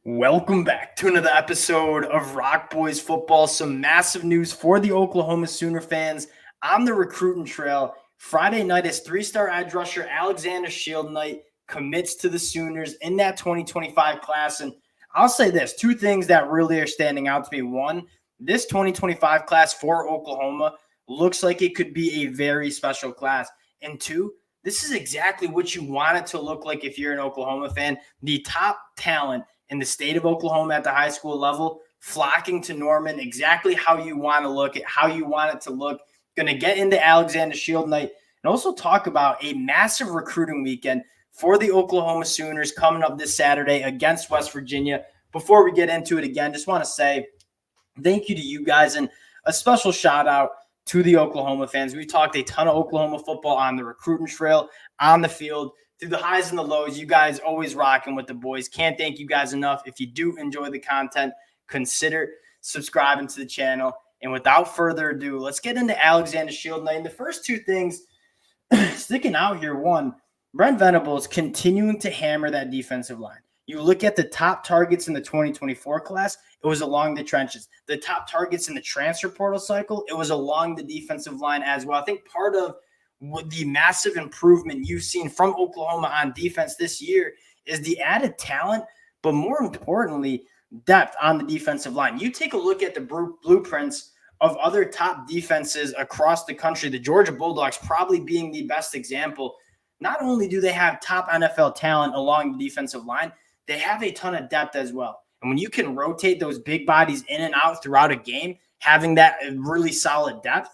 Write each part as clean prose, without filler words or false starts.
Welcome back to another episode of Rock Boys Football. Some massive news for the Oklahoma Sooner fans on the recruiting trail. Friday night, as three-star edge rusher Alexander Shieldnight commits to the Sooners in that 2025 class. And I'll say this, two things that really are standing out to me. One, this 2025 class for Oklahoma looks like it could be a very special class. And two, this is exactly what you want it to look like if you're an Oklahoma fan. The top talent in the state of Oklahoma at the high school level, flocking to Norman, exactly how you want to look at how you want it to look. Going to get into Alexander Shieldnight and also talk about a massive recruiting weekend for the Oklahoma Sooners coming up this Saturday against West Virginia. Before we get into it again, just want to say thank you to you guys and a special shout out to the Oklahoma fans. We've talked a ton of Oklahoma football on the recruiting trail, on the field, through the highs and the lows. You guys always rocking with the boys. Can't thank you guys enough. If you do enjoy the content, consider subscribing to the channel. And without further ado, let's get into Alexander Shieldnight. And the first two things sticking out here, one, Brent Venables continuing to hammer that defensive line. You look at the top targets in the 2024 class, it was along the trenches. The top targets in the transfer portal cycle, it was along the defensive line as well. I think part of the massive improvement you've seen from Oklahoma on defense this year is the added talent, but more importantly, depth on the defensive line. You take a look at the blueprints of other top defenses across the country, the Georgia Bulldogs probably being the best example. Not only do they have top NFL talent along the defensive line, they have a ton of depth as well. And when you can rotate those big bodies in and out throughout a game, having that really solid depth,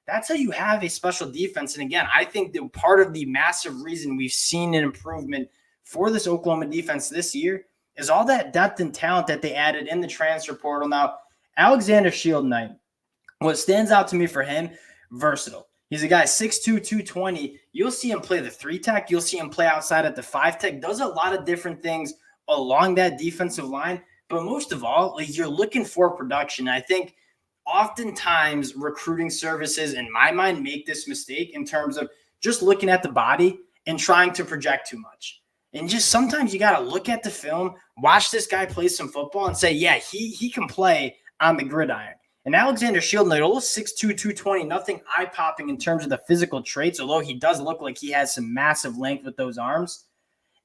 that's how you have a special defense. And again, I think that part of the massive reason we've seen an improvement for this Oklahoma defense this year is all that depth and talent that they added in the transfer portal. Now, Alexander Shieldnight, what stands out to me for him, versatile. He's a guy 6'2", 220. You'll see him play the 3-tech. You'll see him play outside at the 5-tech. Does a lot of different things along that defensive line. But most of all, like, you're looking for production. I think oftentimes recruiting services, in my mind, make this mistake in terms of just looking at the body and trying to project too much. And just sometimes you got to look at the film, watch this guy play some football and say, yeah, he can play on the gridiron. And Alexander Shieldnight, old 6'2", 220, nothing eye-popping in terms of the physical traits, although he does look like he has some massive length with those arms,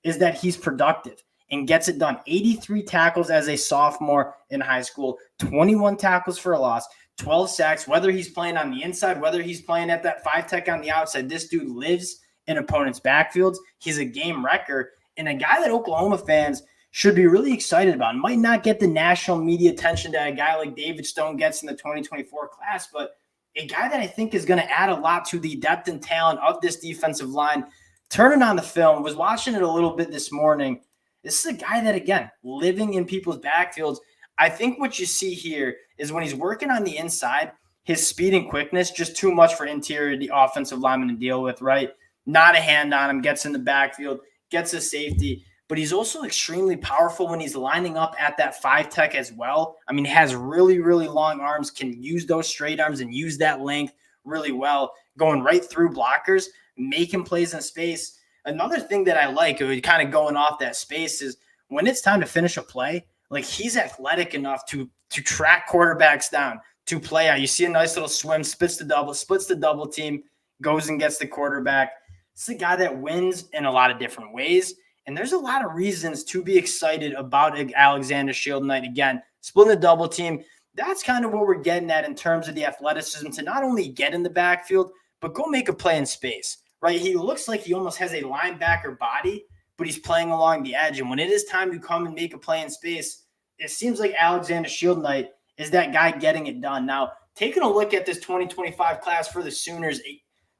is that he's productive and gets it done. 83 tackles as a sophomore in high school, 21 tackles for a loss, 12 sacks, whether he's playing on the inside, whether he's playing at that 5-tech on the outside. This dude lives in opponents' backfields. He's a game wrecker and a guy that Oklahoma fans should be really excited about. Might not get the national media attention that a guy like David Stone gets in the 2024 class, but a guy that I think is going to add a lot to the depth and talent of this defensive line. Turning on the film, was watching it a little bit this morning. This is a guy that, again, living in people's backfields. I think what you see here is when he's working on the inside, his speed and quickness, just too much for interior, the offensive lineman to deal with, right? Not a hand on him, gets in the backfield, gets a safety. But he's also extremely powerful when he's lining up at that 5-tech as well. I mean, he has really, really long arms, can use those straight arms and use that length really well, going right through blockers, making plays in space. Another thing that I like, kind of going off that space, is when it's time to finish a play, like, he's athletic enough to track quarterbacks down, to play out. You see a nice little swim, splits the double team, goes and gets the quarterback. It's a guy that wins in a lot of different ways. And there's a lot of reasons to be excited about Alexander Shieldnight. Again, splitting the double team, that's kind of what we're getting at in terms of the athleticism to not only get in the backfield, but go make a play in space, right? He looks like he almost has a linebacker body, but he's playing along the edge. And when it is time to come and make a play in space, it seems like Alexander Shieldnight is that guy getting it done. Now, taking a look at this 2025 class for the Sooners,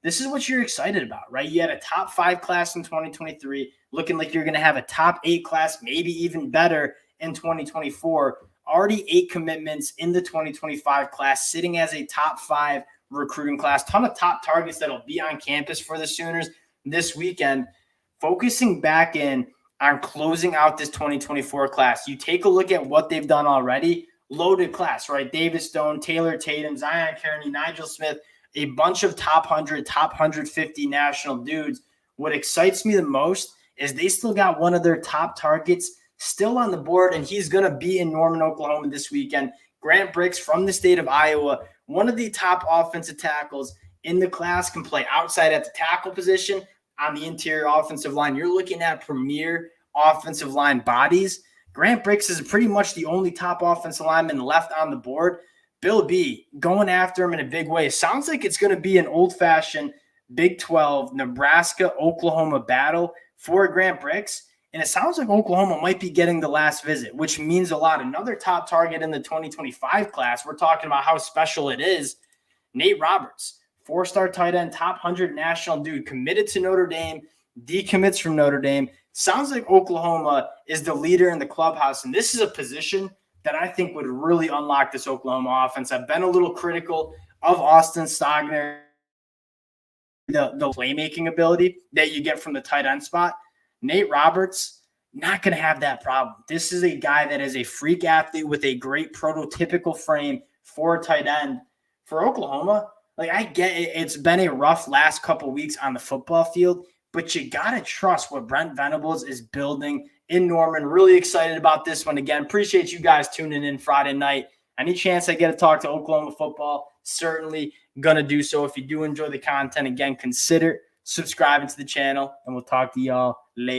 this is what you're excited about, right? You had a top 5 class in 2023, looking like you're going to have a top 8 class, maybe even better in 2024. Already 8 commitments in the 2025 class, sitting as a top 5 recruiting class. Ton of top targets that'll be on campus for the Sooners this weekend. Focusing back in on closing out this 2024 class, you take a look at what they've done already. Loaded class, right? David Stone, Taylor Tatum, Zion Kearney, Nigel Smith, a bunch of top 100, top 150 national dudes. What excites me the most is they still got one of their top targets still on the board, and he's going to be in Norman, Oklahoma this weekend. Grant Brix from the state of Iowa, one of the top offensive tackles in the class, can play outside at the tackle position on the interior offensive line. You're looking at premier offensive line bodies. Grant Brix is pretty much the only top offensive lineman left on the board. Bill B going after him in a big way. Sounds like it's going to be an old-fashioned Big 12, Nebraska-Oklahoma battle for Grant Brix. And it sounds like Oklahoma might be getting the last visit, which means a lot. Another top target in the 2025 class, we're talking about how special it is, Nate Roberts, four-star tight end, top 100 national dude, committed to Notre Dame, decommits from Notre Dame. Sounds like Oklahoma is the leader in the clubhouse, and this is a position that I think would really unlock this Oklahoma offense. I've been a little critical of Austin Stogner, the playmaking ability that you get from the tight end spot. Nate Roberts, not going to have that problem. This is a guy that is a freak athlete with a great prototypical frame for a tight end. For Oklahoma, like, I get it, it's been a rough last couple weeks on the football field, but you got to trust what Brent Venables is building in Norman. Really excited about this one. Again, appreciate you guys tuning in Friday night. Any chance I get to talk to Oklahoma football, certainly going to do so. If you do enjoy the content, again, consider subscribing to the channel, and we'll talk to y'all later.